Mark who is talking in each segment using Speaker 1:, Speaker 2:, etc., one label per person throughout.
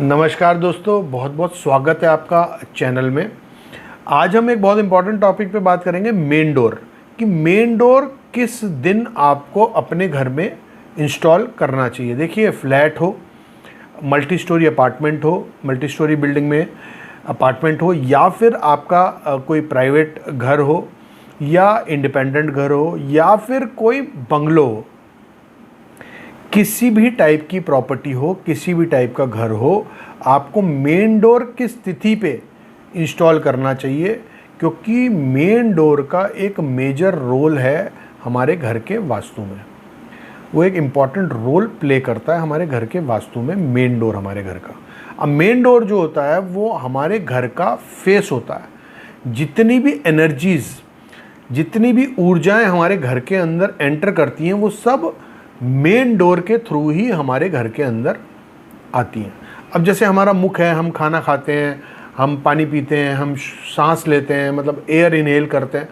Speaker 1: नमस्कार दोस्तों, बहुत बहुत स्वागत है आपका चैनल में। आज हम एक बहुत इम्पॉर्टेंट टॉपिक पे बात करेंगे, मेन डोर। कि मेन डोर किस दिन आपको अपने घर में इंस्टॉल करना चाहिए। देखिए, फ्लैट हो, मल्टी स्टोरी अपार्टमेंट हो, मल्टी स्टोरी बिल्डिंग में अपार्टमेंट हो, या फिर आपका कोई प्राइवेट घर हो, या इंडिपेंडेंट घर हो, या फिर कोई बंगलो हो, किसी भी टाइप की प्रॉपर्टी हो, किसी भी टाइप का घर हो, आपको मेन डोर किस तिथि पे इंस्टॉल करना चाहिए, क्योंकि मेन डोर का एक मेजर रोल है हमारे घर के वास्तु में। वो एक इम्पॉर्टेंट रोल प्ले करता है हमारे घर के वास्तु में, मेन डोर हमारे घर का। अब मेन डोर जो होता है वो हमारे घर का फेस होता है। जितनी भी एनर्जीज़, जितनी भी ऊर्जाएं हमारे घर के अंदर एंटर करती हैं, वो सब मेन डोर के थ्रू ही हमारे घर के अंदर आती हैं। अब जैसे हमारा मुख है, हम खाना खाते हैं, हम पानी पीते हैं, हम सांस लेते हैं, मतलब एयर इनहेल करते हैं,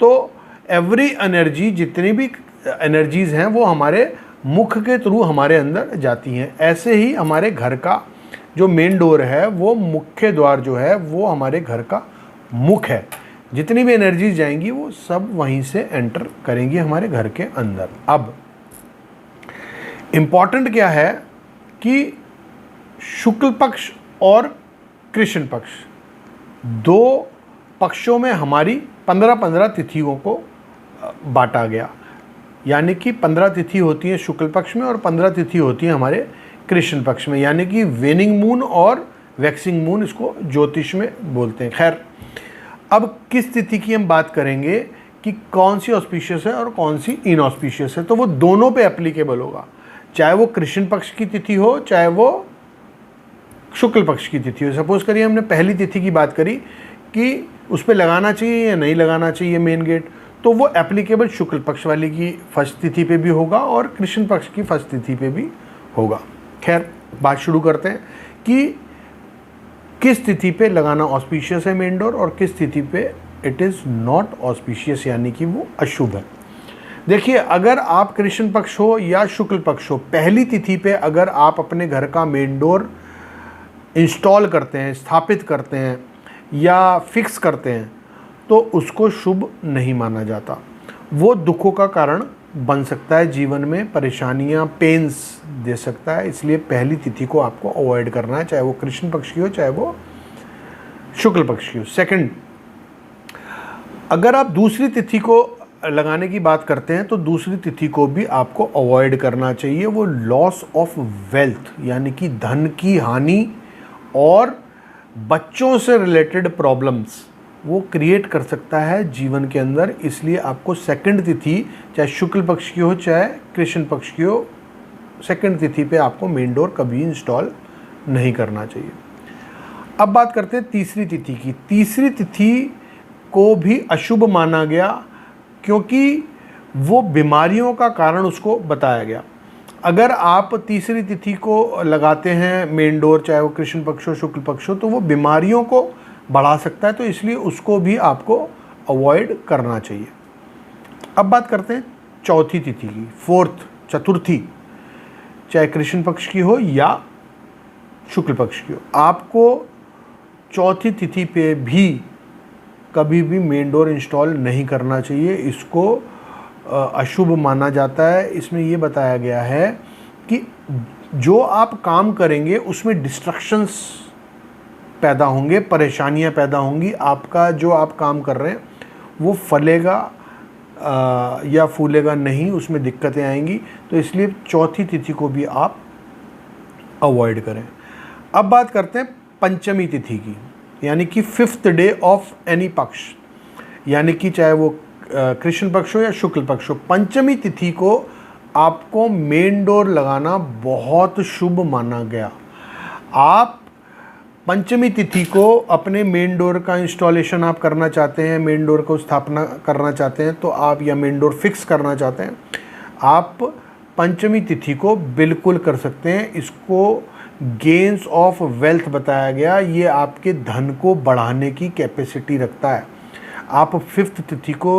Speaker 1: तो एवरी एनर्जी, जितनी भी एनर्जीज़ हैं वो हमारे मुख के थ्रू हमारे अंदर जाती हैं। ऐसे ही हमारे घर का जो मेन डोर है, वो मुख्य द्वार जो है वो हमारे घर का मुख है। जितनी भी एनर्जीज जाएंगी वो सब वहीं से एंटर करेंगी हमारे घर के अंदर। अब इम्पॉर्टेंट क्या है कि शुक्ल पक्ष और कृष्ण पक्ष, दो पक्षों में हमारी 15-15 तिथियों को बांटा गया। यानी कि 15 तिथि होती है शुक्ल पक्ष में और 15 तिथि होती है हमारे कृष्ण पक्ष में, यानी कि वेनिंग मून और वैक्सिंग मून, इसको ज्योतिष में बोलते हैं। खैर, अब किस तिथि की हम बात करेंगे कि कौन सी ऑस्पिशियस है और कौन सी इनऑस्पिशियस है, तो वो दोनों पे एप्लीकेबल होगा। चाहे वो कृष्ण पक्ष की तिथि हो, चाहे वो शुक्ल पक्ष की तिथि हो। सपोज करिए हमने पहली तिथि की बात करी कि उस पर लगाना चाहिए या नहीं लगाना चाहिए मेन गेट, तो वो एप्लीकेबल शुक्ल पक्ष वाली की फर्स्ट तिथि पे भी होगा और कृष्ण पक्ष की फर्स्ट तिथि पे भी होगा। खैर, बात शुरू करते हैं कि किस तिथि पे लगाना ऑस्पिशियस है मेन डोर और किस तिथि पे इट इज़ नॉट ऑस्पिशियस, यानी कि वो अशुभ है। देखिए, अगर आप कृष्ण पक्ष हो या शुक्ल पक्ष हो, पहली तिथि पे अगर आप अपने घर का मेन डोर इंस्टॉल करते हैं, स्थापित करते हैं या फिक्स करते हैं, तो उसको शुभ नहीं माना जाता। वो दुखों का कारण बन सकता है, जीवन में परेशानियां, पेन्स दे सकता है। इसलिए पहली तिथि को आपको अवॉइड करना है, चाहे वो कृष्ण पक्ष की हो चाहे वो शुक्ल पक्ष की हो। सेकंड, अगर आप दूसरी तिथि को लगाने की बात करते हैं तो दूसरी तिथि को भी आपको अवॉइड करना चाहिए। वो लॉस ऑफ वेल्थ, यानी कि धन की हानि और बच्चों से रिलेटेड प्रॉब्लम्स वो क्रिएट कर सकता है जीवन के अंदर। इसलिए आपको सेकंड तिथि, चाहे शुक्ल पक्ष की हो चाहे कृष्ण पक्ष की हो, सेकंड तिथि पे आपको मेन डोर कभी इंस्टॉल नहीं करना चाहिए। अब बात करते हैं तीसरी तिथि की। तीसरी तिथि को भी अशुभ माना गया क्योंकि वो बीमारियों का कारण उसको बताया गया। अगर आप तीसरी तिथि को लगाते हैं मेन डोर, चाहे वो कृष्ण पक्ष हो शुक्ल पक्ष हो, तो वो बीमारियों को बढ़ा सकता है, तो इसलिए उसको भी आपको अवॉइड करना चाहिए। अब बात करते हैं चौथी तिथि की, फोर्थ, चतुर्थी, चाहे कृष्ण पक्ष की हो या शुक्ल पक्ष की हो, आपको चौथी तिथि पे भी कभी भी मेन डोर इंस्टॉल नहीं करना चाहिए। इसको अशुभ माना जाता है। इसमें ये बताया गया है कि जो आप काम करेंगे उसमें डिस्ट्रक्शंस पैदा होंगे, परेशानियां पैदा होंगी। आपका जो आप काम कर रहे हैं वो फलेगा या फूलेगा नहीं, उसमें दिक्कतें आएंगी। तो इसलिए चौथी तिथि को भी आप अवॉइड करें। अब बात करते हैं पंचमी तिथि की, यानी कि फिफ्थ डे ऑफ एनी पक्ष, यानी कि चाहे वो कृष्ण पक्ष हो या शुक्ल पक्ष हो, पंचमी तिथि को आपको मेन डोर लगाना बहुत शुभ माना गया। आप पंचमी तिथि को अपने मेन डोर का इंस्टॉलेशन आप करना चाहते हैं, मेन डोर को स्थापना करना चाहते हैं, तो आप, या मेन डोर फिक्स करना चाहते हैं, आप पंचमी तिथि को बिल्कुल कर सकते हैं। इसको गेन्स ऑफ वेल्थ बताया गया। ये आपके धन को बढ़ाने की कैपेसिटी रखता है। आप फिफ्थ तिथि को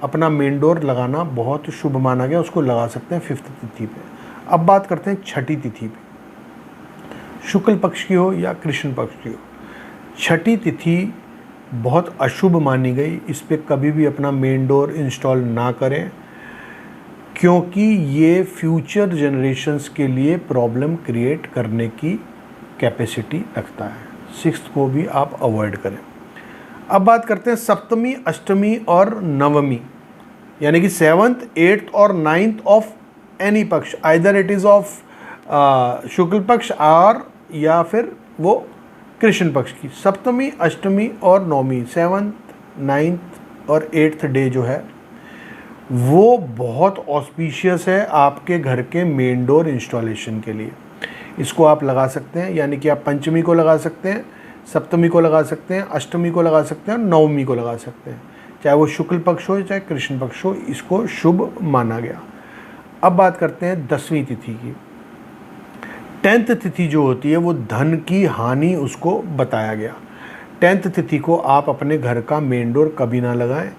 Speaker 1: अपना मेन डोर लगाना बहुत शुभ माना गया, उसको लगा सकते हैं फिफ्थ तिथि पे। अब बात करते हैं छठी तिथि पे। शुक्ल पक्ष की हो या कृष्ण पक्ष की हो। छठी तिथि बहुत अशुभ मानी गई, इस पे कभी भी अपना मेन डोर इंस्टॉल ना करें, क्योंकि ये फ्यूचर जनरेशन्स के लिए प्रॉब्लम क्रिएट करने की कैपेसिटी रखता है। सिक्स्थ को भी आप अवॉइड करें। अब बात करते हैं सप्तमी, अष्टमी और नवमी, यानी कि 7th, 8th और 9th ऑफ एनी पक्ष, आइदर इट इज़ ऑफ शुक्ल पक्ष और या फिर वो कृष्ण पक्ष की। सप्तमी, अष्टमी और नवमी, 7th, 9th और 8th डे जो है वो बहुत ऑस्पिशियस है आपके घर के मेन डोर इंस्टॉलेशन के लिए। इसको आप लगा सकते हैं, यानी कि आप पंचमी को लगा सकते हैं, सप्तमी को लगा सकते हैं, अष्टमी को लगा सकते हैं और नवमी को लगा सकते हैं, चाहे वो शुक्ल पक्ष हो चाहे कृष्ण पक्ष हो, इसको शुभ माना गया। अब बात करते हैं 10वीं तिथि की। 10th तिथि जो होती है वो धन की हानि उसको बताया गया। 10th तिथि को आप अपने घर का मेन डोर कभी ना लगाएं,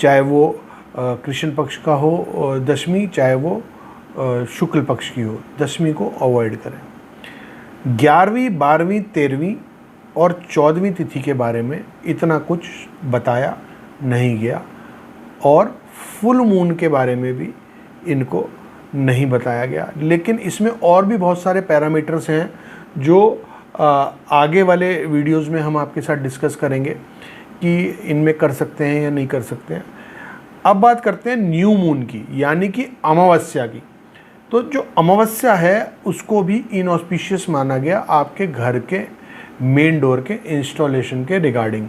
Speaker 1: चाहे वो कृष्ण पक्ष का हो दशमी, चाहे वो शुक्ल पक्ष की हो, दशमी को अवॉइड करें। 11वीं, 12वीं, 13वीं और 14वीं तिथि के बारे में इतना कुछ बताया नहीं गया, और फुल मून के बारे में भी इनको नहीं बताया गया। लेकिन इसमें और भी बहुत सारे पैरामीटर्स हैं जो आगे वाले वीडियोस में हम आपके साथ डिस्कस करेंगे कि इनमें कर सकते हैं या नहीं कर सकते हैं। अब बात करते हैं न्यू मून की, यानी कि अमावस्या की। तो जो अमावस्या है उसको भी इनऑस्पिशियस माना गया आपके घर के मेन डोर के इंस्टॉलेशन के रिगार्डिंग।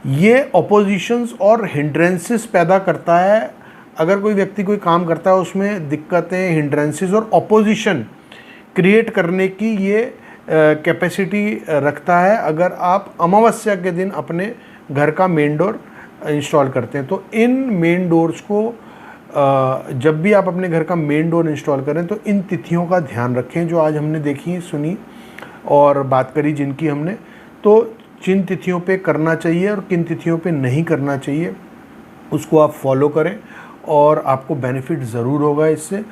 Speaker 1: ये अपोजिशंस और हिंड्रेंसेस पैदा करता है। अगर कोई व्यक्ति कोई काम करता है उसमें दिक्कतें, हिंड्रेंसेस और अपोजिशन क्रिएट करने की ये कैपेसिटी रखता है अगर आप अमावस्या के दिन अपने घर का मेन डोर इंस्टॉल करते हैं। तो इन मेन डोर्स को जब भी आप अपने घर का मेन डोर इंस्टॉल करें तो इन तिथियों का ध्यान रखें जो आज हमने देखी, सुनी और बात करी जिनकी हमने। तो जिन तिथियों पे करना चाहिए और किन तिथियों पे नहीं करना चाहिए उसको आप फॉलो करें और आपको बेनिफिट ज़रूर होगा इससे।